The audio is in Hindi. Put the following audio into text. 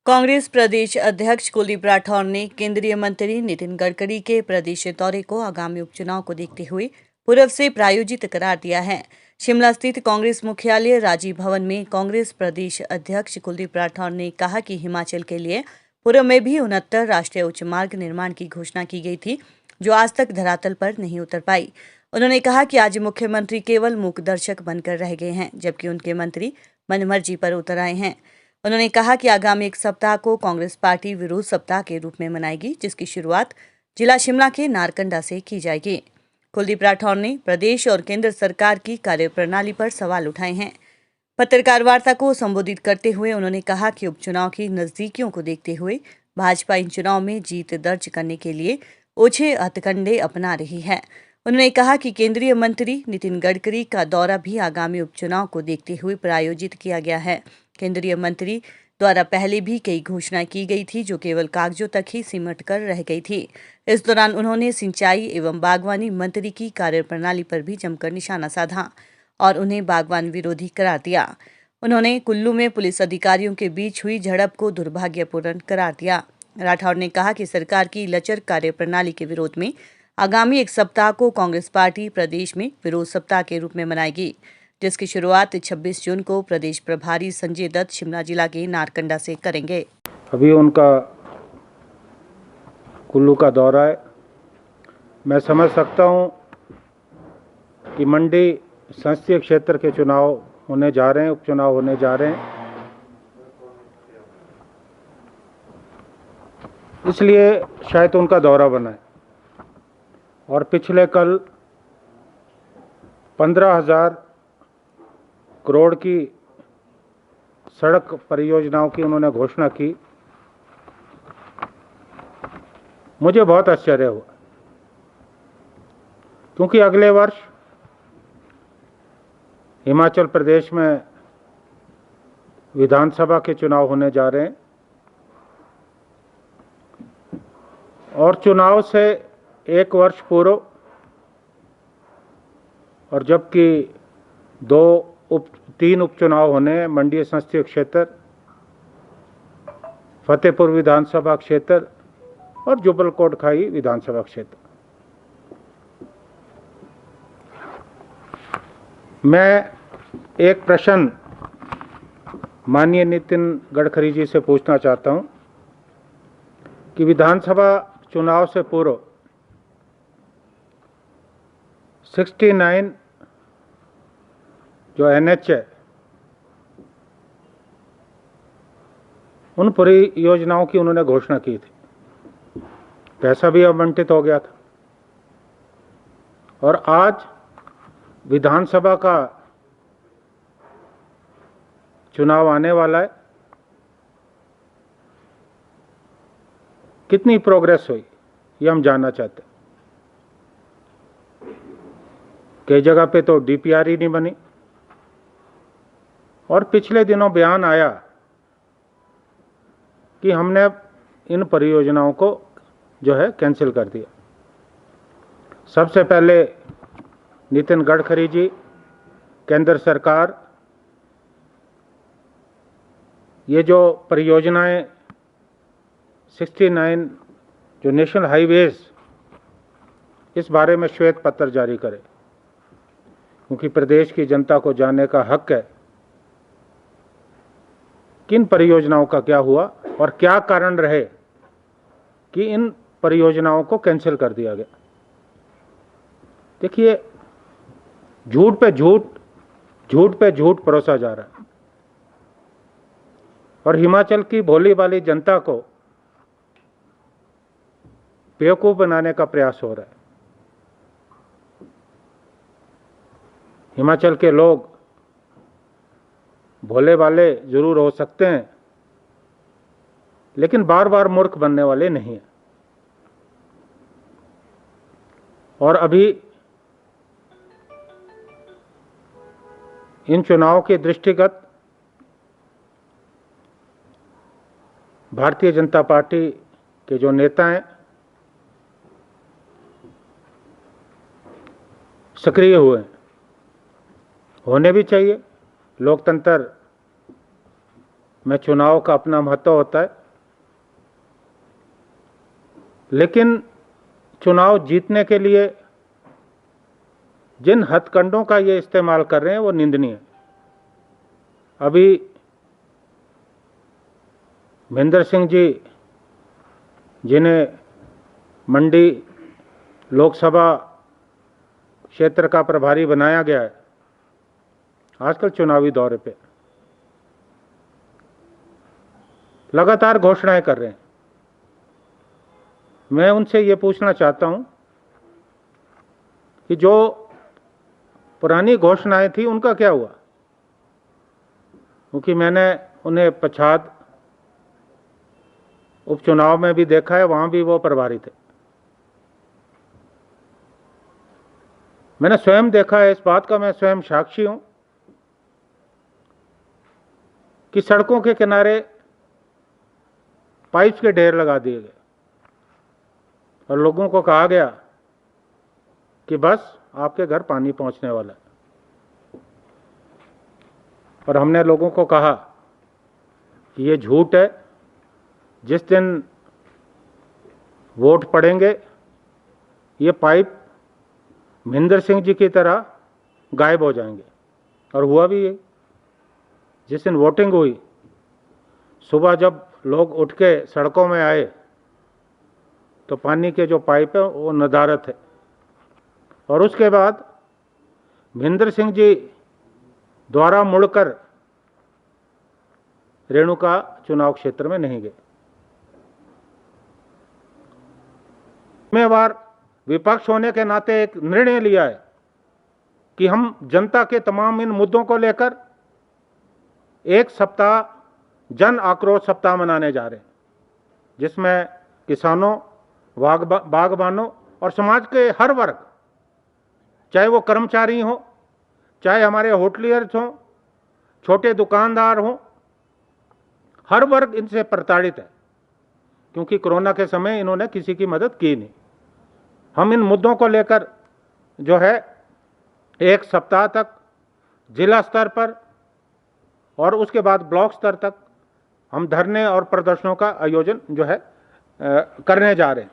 कांग्रेस प्रदेश अध्यक्ष कुलदीप राठौर ने केंद्रीय मंत्री नितिन गडकरी के प्रदेश दौरे को आगामी उपचुनाव को देखते हुए पूर्व से प्रायोजित करार दिया है। शिमला स्थित कांग्रेस मुख्यालय राजीव भवन में कांग्रेस प्रदेश अध्यक्ष कुलदीप राठौर ने कहा कि हिमाचल के लिए पूर्व में भी 69 राष्ट्रीय उच्च मार्ग निर्माण की घोषणा की गई थी, जो आज तक धरातल पर नहीं उतर पाई। उन्होंने कहा कि आज मुख्यमंत्री केवल मूक दर्शक बनकर रह गए हैं, जबकि उनके मंत्री मनमर्जी पर उतर आए हैं। उन्होंने कहा कि आगामी एक सप्ताह को कांग्रेस पार्टी विरोध सप्ताह के रूप में मनाएगी, जिसकी शुरुआत जिला शिमला के नारकंडा से की जाएगी। कुलदीप राठौर ने प्रदेश और केंद्र सरकार की कार्यप्रणाली पर सवाल उठाए हैं। पत्रकार वार्ता को संबोधित करते हुए उन्होंने कहा कि उपचुनाव की नजदीकियों को देखते हुए भाजपा इन चुनाव में जीत दर्ज करने के लिए ओछे हथकंडे अपना रही है। उन्होंने कहा कि केंद्रीय मंत्री नितिन गडकरी का दौरा भी आगामी उपचुनाव को देखते हुए प्रायोजित किया गया है। केंद्रीय मंत्री द्वारा पहले भी कई घोषणाएं की गई थी, जो केवल कागजों तक ही सिमट कर रह गई थी। इस दौरान उन्होंने सिंचाई एवं बागवानी मंत्री की कार्यप्रणाली पर भी जमकर निशाना साधा और उन्हें बागवान विरोधी करार दिया। उन्होंने कुल्लू में पुलिस अधिकारियों के बीच हुई झड़प को दुर्भाग्यपूर्ण करार दिया। राठौर ने कहा कि सरकार की लचर कार्यप्रणाली के विरोध में आगामी एक सप्ताह को कांग्रेस पार्टी प्रदेश में विरोध सप्ताह के रूप में मनाएगी, जिसकी शुरुआत 26 जून को प्रदेश प्रभारी संजय दत्त शिमला जिला के नारकंडा से करेंगे। अभी उनका कुल्लू का दौरा है। मैं समझ सकता हूं कि मंडी संसदीय क्षेत्र के चुनाव होने जा रहे हैं, उपचुनाव होने जा रहे हैं, इसलिए शायद उनका दौरा बना है। और पिछले कल 15,000 करोड़ की सड़क परियोजनाओं की उन्होंने घोषणा की। मुझे बहुत आश्चर्य हुआ, क्योंकि अगले वर्ष हिमाचल प्रदेश में विधानसभा के चुनाव होने जा रहे हैं और चुनाव से एक वर्ष पूर्व, और जबकि तीन उपचुनाव होने हैं, मंडी संसदीय क्षेत्र, फतेहपुर विधानसभा क्षेत्र और जुब्बल कोटखाई विधानसभा क्षेत्र। मैं एक प्रश्न माननीय नितिन गडकरी जी से पूछना चाहता हूं कि विधानसभा चुनाव से पूर्व 69 जो NH है, उन परियोजनाओं की उन्होंने घोषणा की थी। पैसा भी आवंटित हो गया था और आज विधानसभा का चुनाव आने वाला है। कितनी प्रोग्रेस हुई ये हम जानना चाहते हैं। कई जगह पे तो DPR ही नहीं बनी और पिछले दिनों बयान आया कि हमने इन परियोजनाओं को जो है कैंसिल कर दिया। सबसे पहले नितिन गडकरी जी, केंद्र सरकार, ये जो परियोजनाएं 69 जो नेशनल हाईवेज, इस बारे में श्वेत पत्र जारी करे, क्योंकि प्रदेश की जनता को जानने का हक है किन परियोजनाओं का क्या हुआ और क्या कारण रहे कि इन परियोजनाओं को कैंसिल कर दिया गया। देखिए, झूठ पे झूठ परोसा जा रहा है और हिमाचल की भोली भाली जनता को बेवकूफ बनाने का प्रयास हो रहा है। हिमाचल के लोग भोले वाले जरूर हो सकते हैं, लेकिन बार बार मूर्ख बनने वाले नहीं हैं। और अभी इन चुनाव के दृष्टिगत भारतीय जनता पार्टी के जो नेता हैं सक्रिय हुए हैं, होने भी चाहिए। लोकतंत्र में चुनाव का अपना महत्व होता है, लेकिन चुनाव जीतने के लिए जिन हथकंडों का ये इस्तेमाल कर रहे हैं वो निंदनीय है। अभी महेंद्र सिंह जी, जिन्हें मंडी लोकसभा क्षेत्र का प्रभारी बनाया गया है, आजकल चुनावी दौरे पे लगातार घोषणाएं कर रहे हैं। मैं उनसे ये पूछना चाहता हूं कि जो पुरानी घोषणाएं थी उनका क्या हुआ, क्योंकि मैंने उन्हें पछाद उपचुनाव में भी देखा है, वहां भी वो प्रभारी थे। मैंने स्वयं देखा है, इस बात का मैं स्वयं साक्षी हूं कि सड़कों के किनारे पाइप्स के ढेर लगा दिए गए और लोगों को कहा गया कि बस आपके घर पानी पहुंचने वाला है। और हमने लोगों को कहा कि ये झूठ है, जिस दिन वोट पड़ेंगे ये पाइप महेंद्र सिंह जी की तरह गायब हो जाएंगे। और हुआ भी ये। जिस दिन वोटिंग हुई, सुबह जब लोग उठ के सड़कों में आए तो पानी के जो पाइप है वो नदारत है। और उसके बाद महेंद्र सिंह जी द्वारा मुड़कर रेणुका चुनाव क्षेत्र में नहीं गए। जिम्मेवार विपक्ष होने के नाते एक निर्णय लिया है कि हम जनता के तमाम इन मुद्दों को लेकर एक सप्ताह जन आक्रोश सप्ताह मनाने जा रहे हैं, जिसमें किसानों, बागबानों और समाज के हर वर्ग, चाहे वो कर्मचारी हों, चाहे हमारे होटलियर्स हों, छोटे दुकानदार हों, हर वर्ग इनसे प्रताड़ित है, क्योंकि कोरोना के समय इन्होंने किसी की मदद की नहीं। हम इन मुद्दों को लेकर जो है एक सप्ताह तक जिला स्तर पर और उसके बाद ब्लॉक स्तर तक हम धरने और प्रदर्शनों का आयोजन जो है करने जा रहे हैं।